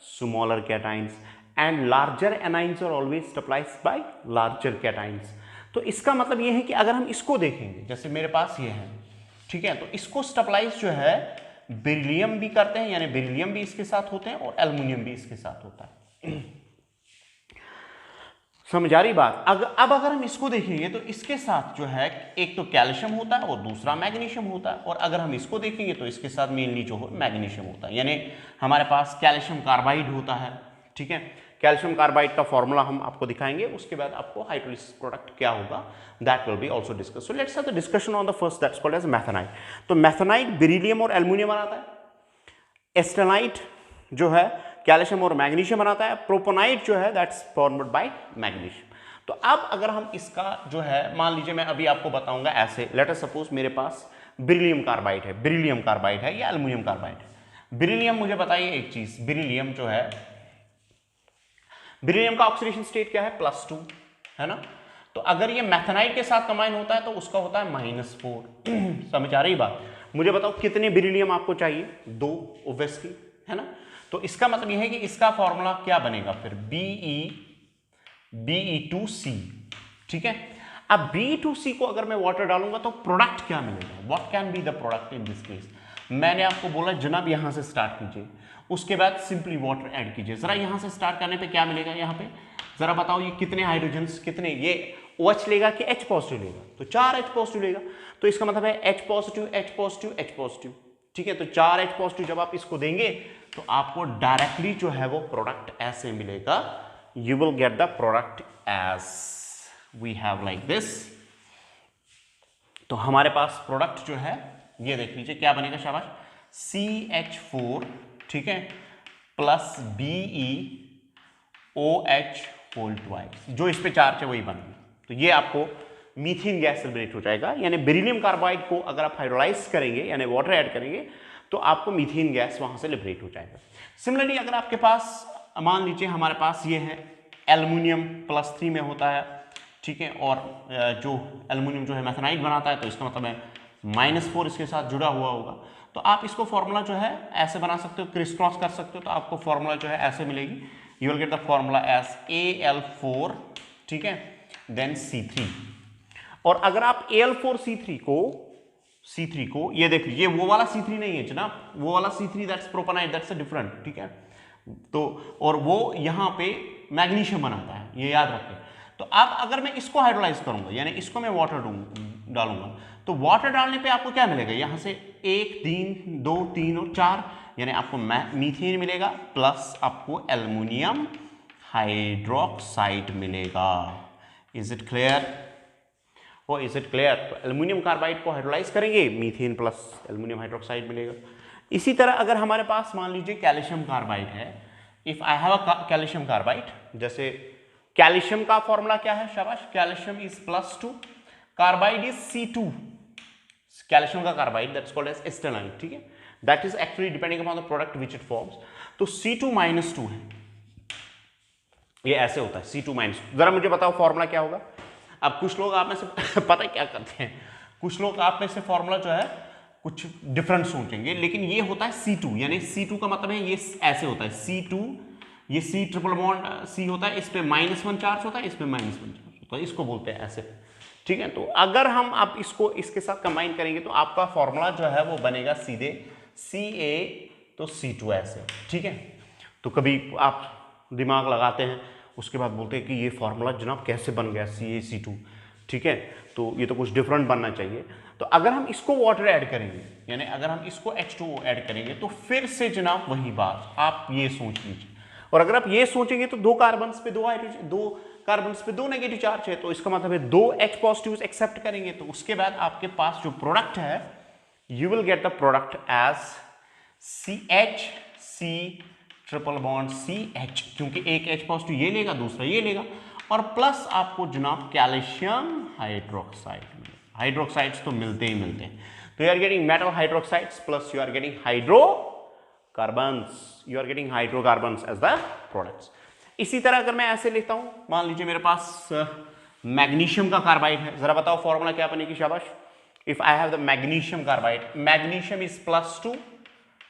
[SPEAKER 1] smaller cations and larger anions are always stabilised by larger cations. तो इसका मतलब ये है कि अगर हम इसको देखेंगे, जैसे मेरे पास ये है, ठीक है, तो इसको स्टेबलाइज जो है बेरिलियम भी करते हैं, यानी बेरिलियम भी इसके साथ होते हैं और एल्युमिनियम भी इसके साथ होता है। समझ आ रही बात। अब अगर हम इसको देखेंगे तो इसके साथ जो है एक तो कैल्शियम होता है और दूसरा मैग्नीशियम होता है, और अगर हम इसको देखेंगे तो इसके साथ मेनली जो है मैग्नीशियम होता है, यानी हमारे पास कैल्शियम कार्बाइड होता है, ठीक है। कैल्शियम कार्बाइड का फॉर्मूला हम आपको दिखाएंगे, उसके बाद आपको हाइड्रोलिसिस प्रोडक्ट क्या होगा that will be also discuss. So let's have the discussion on the first, that's called as methanide. तो मैथेनाइड बेरिलियम और एल्युमिनियम बनाता है, एस्टेनाइड जो है कैल्शियम और मैग्नीशियम बनाता है, प्रोपेनाइड जो है दैट्स फॉर्म्ड बाय मैग्नीशियम। तो अब अगर हम इसका जो है, मान लीजिए मैं अभी आपको बताऊंगा ऐसे, लेट अस सपोज मेरे पास बेरिलियम कार्बाइड है, बेरिलियम कार्बाइड है या एल्युमिनियम कार्बाइड है। बेरिलियम, मुझे बताइए एक चीज, बेरिलियम जो है, बेरिलियम का ऑक्सीडेशन स्टेट क्या है, +2 है ना। तो अगर ये मैथेनाइड के साथ कंबाइन होता है तो उसका होता है -4। समझ आ रही बात। मुझे बताओ कितने बेरिलियम आपको चाहिए, 2 ऑब्वियसली, है ना। तो इसका मतलब यह है कि इसका फॉर्मूला क्या बनेगा फिर, Be2C, ठीक है। अब Be2C को अगर मैं वाटर डालूंगा तो प्रोडक्ट क्या मिलेगा, what can be the product in this case. मैंने आपको बोला जनाब यहां से स्टार्ट कीजिए, उसके बाद सिंपली वाटर ऐड कीजिए। जरा यहां से स्टार्ट करने पे क्या मिलेगा, यहां पे जरा बताओ ये कितने हाइड्रोजन्स, कितने, ये OH लेगा कि H पॉजिटिव लेगा, तो 4 H पॉजिटिव लेगा। तो इसका मतलब है H positive H positive H positive, ठीक है। तो 4 H पॉजिटिव जब आप इसको देंगे तो आपको डायरेक्टली जो है वो प्रोडक्ट ऐसे मिलेगा, you will get the product as we have like this। तो हमारे पास प्रोडक्ट जो है ये देख लीजिए क्या बनेगा, शाबाश, CH4, ठीक है, प्लस BeOH होल ट्वाइस, जो इस पे चार्ज है वही बनेगा। तो ये आपको मीथेन गैस लिबरेट हो जाएगा, यानी बेरिलियम कार्बाइड को अगर आप हाइड्रोलाइज करेंगे यानी वाटर ऐड करेंगे तो आपको मीथेन गैस वहां से लिबरेट हो जाएगा। सिमिलरली अगर आपके पास, मान लीजिए हमारे पास ये है, एल्युमिनियम +3 में होता है, ठीक है, और जो एल्युमिनियम जो है मैथेनाइड बनाता है, तो इसका मतलब है -4 इसके साथ जुड़ा हुआ होगा। तो आप इसको फॉर्मूला जो है ऐसे बना सकते हो, क्रिस क्रॉस कर सकते हो, तो आपको फॉर्मूला जो है ऐसे मिलेगी, you will get the formula as Al4, ठीक है, देन C3। और अगर आप Al4C3 को ये देख लीजिए, वो वाला C3 नहीं है जनाब, वो वाला C3 that's propanide, that's a different, ठीक है। तो और वो यहाँ पे मैग्नीशियम बनाता है, ये याद रखें। तो अब अगर मैं इसको हाइड्रोलाइज करूंगा, यानी इसको मैं वाटर डालूंगा, तो वाटर डालने पे आपको क्या मिलेगा, यहां से 1 3 2 3 और 4, यानी आपको मीथेन मिलेगा प्लस आपको एल्युमिनियम हाइड्रोक्साइड मिलेगा। Is it clear? Oh is it clear? तो एल्युमिनियम कार्बाइड को हाइड्रोलाइज करेंगे, मीथेन प्लस एल्युमिनियम हाइड्रोक्साइड मिलेगा। इसी तरह अगर हमारे पास मान लीजिए कैल्शियम कार्बाइड है, if I have a calcium carbide, जैसे कैल्शियम का फॉर्मूला क्या है, शाबाश, calcium is +2, carbide is C2, calcium का carbide that's called as austenite, ठीक है, that is actually depending upon the product which it forms. तो C2 -2 है, ये ऐसे होता है C2 -2। जरा मुझे बताओ फॉर्मूला क्या होगा। अब कुछ लोग आप में से पता है क्या करते हैं, कुछ लोग आप में से फॉर्मूला जो है कुछ डिफरेंट सोचेंगे, लेकिन ये होता है C2, यानी C2 का मतलब है ये ऐसे होता है C2, ये C ट्रिपल बॉन्ड C होता है, इस पे -1 चार्ज होता है, इस पे -1 चार्ज होता है, इसको बोलते हैं ऐसे, ठीक है। तो अगर हम आप इसको इसके साथ कंबाइन करेंगे तो आपका फॉर्मूला जो है वो बनेगा सीधे Ca तो C2 ऐसे, ठीक है। तो कभी आप दिमाग लगाते हैं, उसके बाद बोलते हैं कि ये फॉर्मूला जनाब कैसे बन गया CaC2, ठीक है, तो ये तो कुछ डिफरेंट बनना चाहिए। तो अगर हम इसको वाटर ऐड करेंगे, यानी अगर हम इसको H2O ऐड करेंगे, तो फिर से जनाब वही बात, आप ये सोच लीजिए। और अगर आप ये सोचेंगे तो 2 कार्बन्स पे 2 हाइड्रोजन, 2 कार्बन्स पे 2 नेगेटिव चार्ज है, तो इसका मतलब है 2 H पॉजिटिव एक्सेप्ट करेंगे, तो उसके बाद आपके पास जो प्रोडक्ट है, you will get the product as CH triple bond CH, क्योंकि एक H पॉजिटिव ये लेगा, दूसरा ये लेगा, और प्लस आपको जनाब कैल्शियम हाइड्रोक्साइड मिलेगा। हाइड्रोक्साइड्स तो मिलते ही मिलते हैं, तो you are getting metal hydroxides plus you are getting hydrocarbons, you are getting hydrocarbons as the products. इसी तरह अगर मैं ऐसे लिखता हूं, मान लीजिए मेरे पास मैग्नीशियम का कार्बाइड है, जरा बताओ फॉर्मूला क्या बनेगी, शाबाश। If I have the magnesium carbide, magnesium is +2,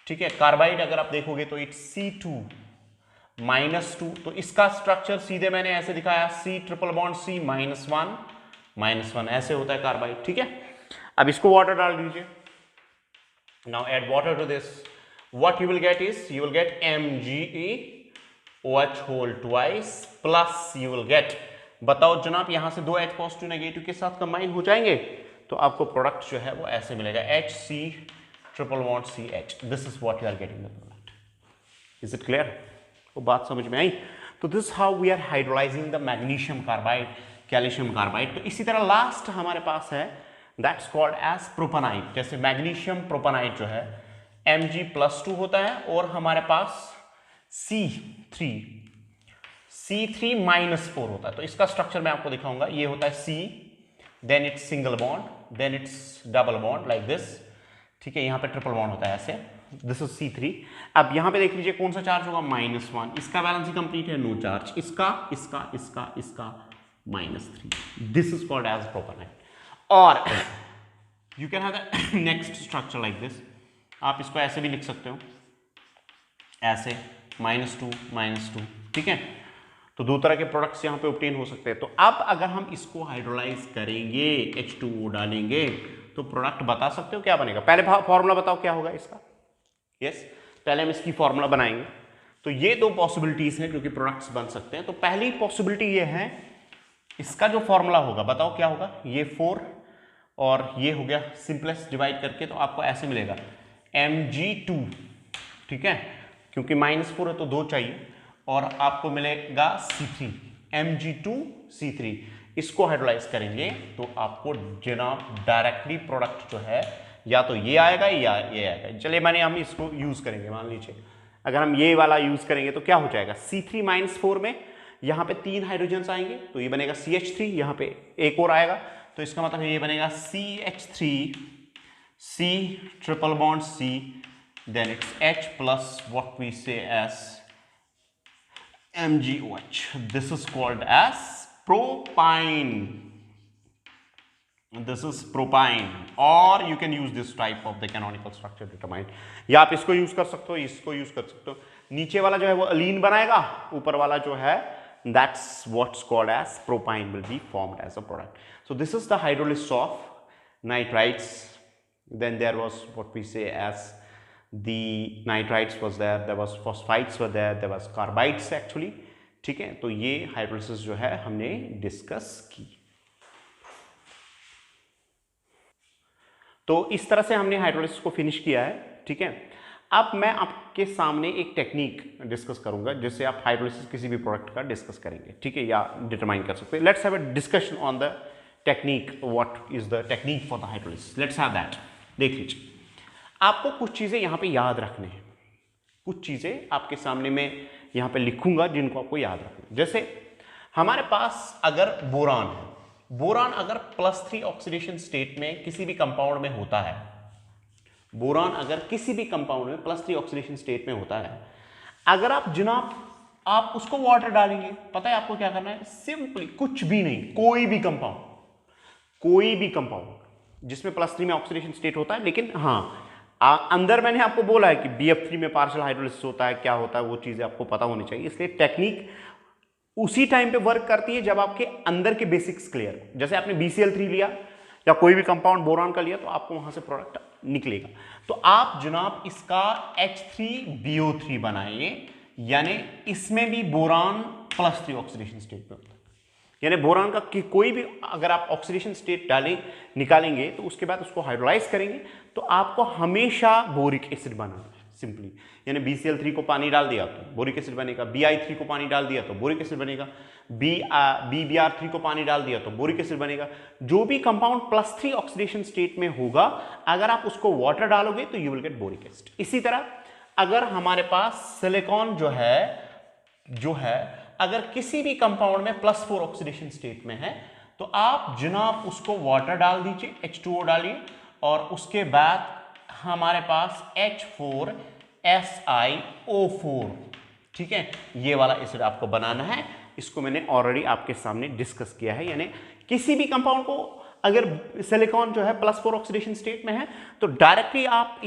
[SPEAKER 1] ठीक है, कार्बाइड अगर आप देखोगे तो इट्स C2 -2, तो इसका स्ट्रक्चर सीधे मैंने ऐसे दिखाया, C ट्रिपल बॉन्ड C -1 ऐसे होता है कार्बाइड, ठीक है। अब इसको वाटर डाल दीजिए, now add water to this, what you will get is you will get MgEOH whole twice plus you will get, बताओ जनाब यहां से 2 H पॉजिटिव नेगेटिव के साथ कंबाइन हो जाएंगे, तो आपको प्रोडक्ट जो है वो ऐसे मिलेगा, HC triple bond CH, this is what you are getting the product. Is it clear? वो बात समझ में आई? तो this how we are hydrolysing the magnesium carbide, calcium carbide. तो इसी तरह लास्ट हमारे पास है दैट्स कॉल्ड एज प्रोपेनाइट, जैसे मैग्नीशियम प्रोपेनाइट जो है Mg+2 होता है, और हमारे पास C3 -4 होता है। तो इसका स्ट्रक्चर मैं आपको दिखाऊंगा, ये होता है C, then it's single bond, then it's double bond like this, ठीक है, यहाँ पे ट्रिपल बॉन्ड होता है ऐसे, दिस इज C3। अब यहाँ पे देख लीजिए कौन सा चार्ज होगा, -1, इसका बैलेंस ही कंप्लीट है, नो चार्ज, इसका इसका इसका इसका -3, दिस इज कॉल्ड एज प्रोपेनाइट। और you can have the next structure like this, आप इसको ऐसे भी लिख सकते हो, ऐसे -2 ठीक है। तो 2 तरह के प्रोडक्ट्स यहाँ पे ऑब्टेन हो सकते हैं। तो अब अगर हम इसको हाइड्रोलाइज करेंगे, H2O डालेंगे, तो प्रोडक्ट बता सकते हो क्या बनेगा? पहले फॉर्मूला बताओ क्या होगा इसका। यस, पहले हम इसकी फॉर्मूला बनाएंगे। तो ये 2 पॉसिबिलिटीज हैं जो कि प्रोडक्ट्स बन सकते हैं। तो पहली पॉसिबिलिटी ये है, इसका जो फॉर्मूला होगा बताओ क्या होगा, ये 4 और ये हो गया सिंपलेस्ट डिवाइड करके, तो आपको ऐसे मिलेगा Mg2, ठीक है, क्योंकि -4 है तो 2 चाहिए, और आपको मिलेगा C3, Mg2C3। इसको हाइड्रोलाइज करेंगे तो आपको जनाब डायरेक्टली प्रोडक्ट जो है या तो ये आएगा या ये आएगा। चलिए मानिए हम इसको यूज करेंगे, मान लीजिए अगर हम ये वाला यूज करेंगे तो क्या हो जाएगा, C3 -4 में यहाँ पे 3 हाइड्रोजन आएंगे तो ये बनेगा CH3, यहाँ पे एक और आएगा तो इसका मतलब ये बनेगा CH3 C triple bond C, then it's H plus what we say as MgOH. This is called as propyne. This is propyne, or you can use this type of the canonical structure determined. या आप इसको use कर सकते हो, इसको use कर सकते हो। नीचे वाला जो है वो अलीन बनाएगा, ऊपर वाला जो है that's what's called as propyne will be formed as a product. So this is the hydrolysis of nitrites. Then there was what we say as the nitrites was there was phosphites were there was carbides actually, ठीक है, तो ये hydrolysis जो है हमने discuss की। तो इस तरह से हमने हाइड्रोलिसिस को फिनिश किया है। ठीक है, अब मैं आपके सामने एक टेक्निक डिस्कस करूंगा जिससे आप हाइड्रोलिसिस किसी भी प्रोडक्ट का डिस्कस करेंगे, ठीक है, या डिटरमाइन कर सकते हैं। Let's have a discussion on the technique, what is the technique for the hydrolysis, let's have that. देख लीजिए, आपको कुछ चीजें यहां पे याद रखने हैं, कुछ चीजें आपके सामने मैं यहां पे लिखूंगा जिनको आपको याद रखना है। जैसे हमारे पास अगर बोरान है, बोरान अगर +3 ऑक्सीडेशन स्टेट में किसी भी कंपाउंड में होता है, बोरान अगर किसी भी कंपाउंड में +3 ऑक्सीडेशन स्टेट में होता है, अगर आप जनाब आप उसको वाटर डालेंगे, पता है आपको क्या करना है, सिंपली कुछ भी नहीं, कोई भी कंपाउंड जिसमें +3 में ऑक्सीडेशन स्टेट होता है, लेकिन हाँ अंदर मैंने आपको बोला है कि BF3 में पार्शियल हाइड्रोलिसिस होता है, क्या होता है वो चीजें आपको पता होनी चाहिए। इसलिए टेक्निक उसी टाइम पे वर्क करती है जब आपके अंदर के बेसिक्स क्लियर हो। जैसे आपने BCl3 लिया या कोई भी कंपाउंड बोरान का लिया तो आपको वहां से प्रोडक्ट निकलेगा। तो आप जनाब इसका H3BO3 बनाइए, यानी इसमें भी बोरान +3 ऑक्सीडेशन स्टेट में होता है। यानी बोरान का कोई भी अगर आप ऑक्सीडेशन स्टेट निकालेंगे तो उसके बाद उसको हाइड्रोलाइज करेंगे तो आपको हमेशा बोरिक एसिड बनाना है सिंपली। यानी BCl3 को पानी डाल दिया तो बोरिक एसिड बनेगा, Bi3 को पानी डाल दिया तो बोरिक एसिड बनेगा, BBr3 को पानी डाल दिया तो बोरिक एसिड बनेगा। जो भी कंपाउंड +3 ऑक्सीडेशन स्टेट में होगा, अगर आप उसको वाटर डालोगे तो you will gate boric acid. इसी तरह अगर हमारे पास सिलिकॉन जो है अगर किसी भी कंपाउंड में +4 ऑक्सीडेशन स्टेट में है तो आप जनाब उसको वाटर डाल दीजिए, H2O डालिए, और उसके बाद हमारे पास H4SiO4, ठीक है, ये वाला एसिड आपको बनाना है। इसको मैंने ऑलरेडी आपके सामने डिस्कस किया है। यानी किसी भी कंपाउंड को अगर सिलिकॉन जो है +4 ऑक्सीडेशन स्टेट में है तो डायरेक्टली आप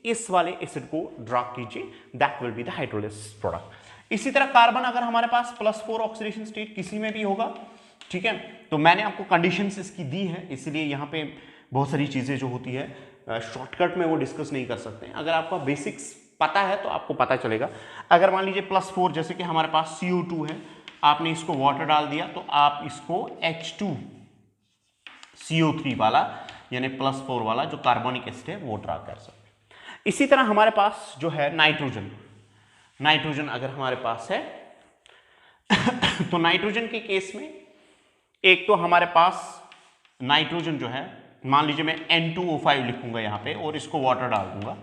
[SPEAKER 1] इस वाले एसिड को ड्रा कीजिए, that will be the hydrolysis product. इसी तरह कार्बन अगर हमारे पास +4 ऑक्सीडेशन स्टेट किसी में भी होगा, ठीक है, तो मैंने आपको कंडीशंस इसकी दी है, इसलिए यहां पे बहुत सारी चीजें जो होती है शॉर्टकट में वो डिस्कस नहीं कर सकते। अगर आपका बेसिक्स पता है तो आपको पता चलेगा। अगर मान लीजिए +4 जैसे कि हमारे पास CO2 है, आपने इसको वाटर डाल दिया तो आप इसको H2CO3 वाला यानी +4 वाला जो कार्बोनिक एसिड है वो ड्रा कर सकते हैं। इसी तरह हमारे पास जो है नाइट्रोजन अगर हमारे पास है तो नाइट्रोजन के केस में एक तो हमारे पास नाइट्रोजन जो है, मान लीजिए मैं N2O5 लिखूंगा यहां पे और इसको वाटर डाल दूंगा,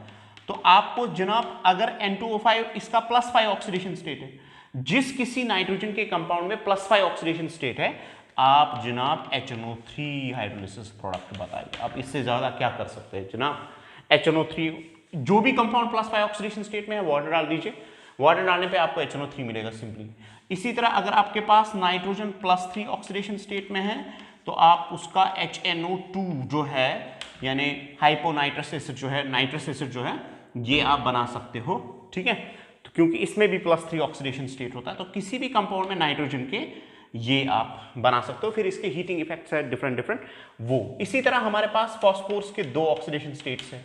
[SPEAKER 1] तो आपको जनाब अगर N2O5 इसका +5 ऑक्सीडेशन स्टेट है, जिस किसी नाइट्रोजन के कंपाउंड में +5 ऑक्सीडेशन स्टेट है, आप जनाब HNO3 हाइड्रोलिसिस प्रोडक्ट बताइए। आप इससे ज्यादा क्या कर सकते हैं जनाब। HNO3 जो भी कंपाउंड +5 ऑक्सीडेशन स्टेट में है वाटर डाल दीजिए, वाटर डालने पे आपको HNO3 मिलेगा सिंपली। इसी तरह अगर आपके पास नाइट्रोजन +3 ऑक्सीडेशन स्टेट में है तो आप उसका HNO2 जो है यानी हाइपोनाइट्रस एसिड जो है, नाइट्रस एसिड जो है, ये आप बना सकते हो, ठीक है, तो क्योंकि इसमें भी +3 ऑक्सीडेशन स्टेट होता है तो किसी भी कंपाउंड में नाइट्रोजन के ये आप बना सकते हो। फिर इसके हीटिंग इफेक्ट्स है डिफरेंट वो। इसी तरह हमारे पास फॉस्फोरस के 2 ऑक्सीडेशन स्टेट्स है।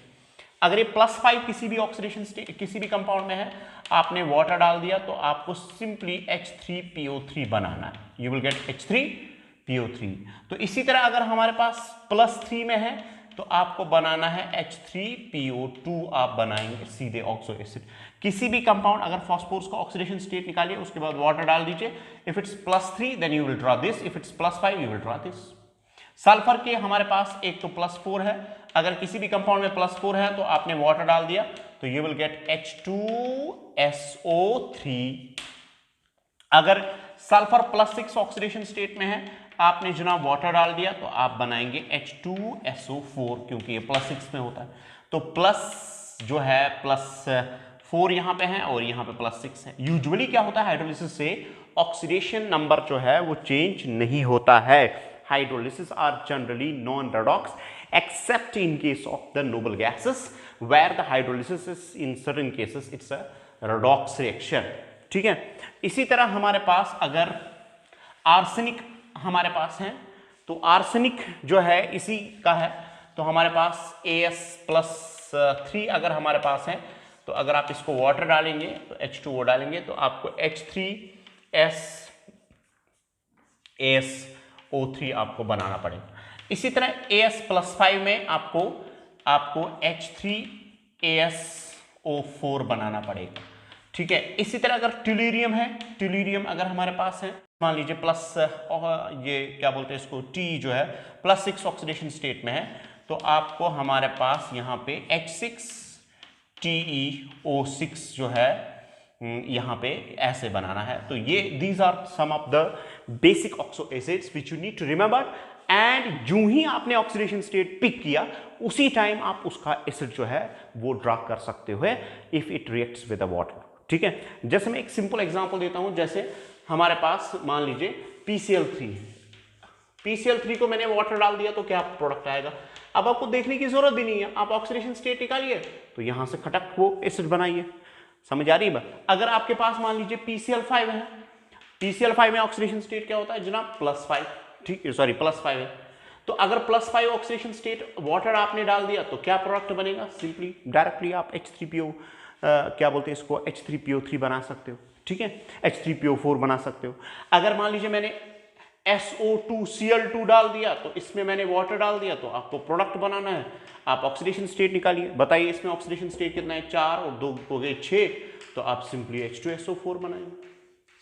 [SPEAKER 1] अगर ये +5 किसी भी ऑक्सीडेशन स्टेट किसी भी कंपाउंड में है, आपने वाटर डाल दिया तो आपको सिंपली H3PO3 बनाना है, यू विल गेट H3PO3। तो इसी तरह अगर हमारे पास +3 में है तो आपको बनाना है H3PO2, आप बनाएंगे सीधे ऑक्सो एसिड। किसी भी कंपाउंड अगर फॉस्फोरस का ऑक्सीडेशन स्टेट निकालिए, उसके बाद वाटर डाल दीजिए, if it's +3 then you will draw this, if it's +5 you will draw this. Sulphur के हमारे पास एक तो +4 है, अगर किसी भी कंपाउंड में +4 है तो आपने वाटर डाल दिया तो यू विल गेट H2SO3। अगर सल्फर +6 ऑक्सीडेशन स्टेट में है, आपने जनाब वाटर डाल दिया तो आप बनाएंगे H2SO4, क्योंकि ये +6 में होता है। तो प्लस जो है +4 यहां पे है और यहां पे +6 है। यूजुअली क्या होता है हाइड्रोलिसिस से ऑक्सीडेशन नंबर जो है वो चेंज नहीं होता है। Hydrolysis are generally non redox except in case of the noble gases where the hydrolysis is in certain cases it's a redox reaction, ठीक है। इसी तरह हमारे पास अगर आर्सेनिक हमारे पास है तो आर्सेनिक जो है इसी का है, तो हमारे पास As+3 अगर हमारे पास है तो अगर आप इसको वाटर डालेंगे तो H2O डालेंगे तो आपको H3 AsO3 आपको बनाना पड़ेगा। इसी तरह As+5 में आपको H3AsO4 बनाना पड़ेगा, ठीक है। इसी तरह अगर ट्यूलीरियम है, ट्यूलीरियम अगर हमारे पास है, मान लीजिए प्लस ये क्या बोलते हैं इसको, T जो है +6 ऑक्सीडेशन स्टेट में है, तो आपको हमारे पास यहाँ पे H6TeO6 जो है यहाँ पे ऐसे बनाना है। तो ये these are some of the basic oxo acids which you need to remember. And यूं ही आपने ऑक्सीडेशन स्टेट पिक किया, उसी टाइम आप उसका एसिड जो है वो ड्रा कर सकते हो if it reacts with the water, ठीक है। जैसे मैं एक सिंपल एग्जांपल देता हूं, जैसे हमारे पास मान लीजिए PCl3 है, PCl3 को मैंने वाटर डाल दिया तो क्या प्रोडक्ट आएगा। अब आपको देखने की जरूरत भी नहीं है, आप ऑक्सीडेशन स्टेट निकालिए तो यहां से खटक वो एसिड बनाइए, समझ आ रही है बात। अगर आपके पास मान लीजिए PCl5 है, PCl5 में ऑक्सीडेशन स्टेट क्या होता है जनाब, +5, ठीक, सॉरी +5 है। तो अगर +5 ऑक्सीडेशन स्टेट वाटर आपने डाल दिया तो क्या प्रोडक्ट बनेगा, सिंपली डायरेक्टली आप H3PO क्या बोलते हैं इसको, H3PO3 बना सकते हो, ठीक है, H3PO4 बना सकते हो। अगर मान लीजिए मैंने SO2Cl2 डाल दिया, तो इसमें मैंने वाटर डाल दिया, तो आपको प्रोडक्ट बनाना है, आप ऑक्सीडेशन स्टेट निकालिए, बताइए इसमें ऑक्सीडेशन स्टेट कितना है, 4 और 2 हो गए 6, तो आप सिंपली H2SO4 बनाएंगे,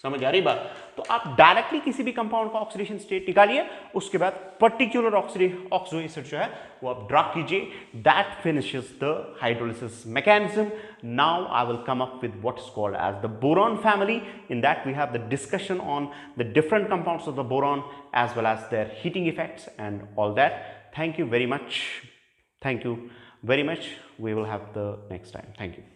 [SPEAKER 1] समझ आ रही बात। तो आप डायरेक्टली किसी भी कंपाउंड का ऑक्सीडेशन स्टेट निकालिए, उसके बाद पर्टिकुलर ऑक्सो एसिड जो है वो आप ड्रा कीजिए, that finishes the hydrolysis mechanism. Now I will come up with what is called as the boron family. In that we have the discussion on the different compounds of the boron as well as their heating effects and all that. Thank you very much. We will have the next time. Thank you.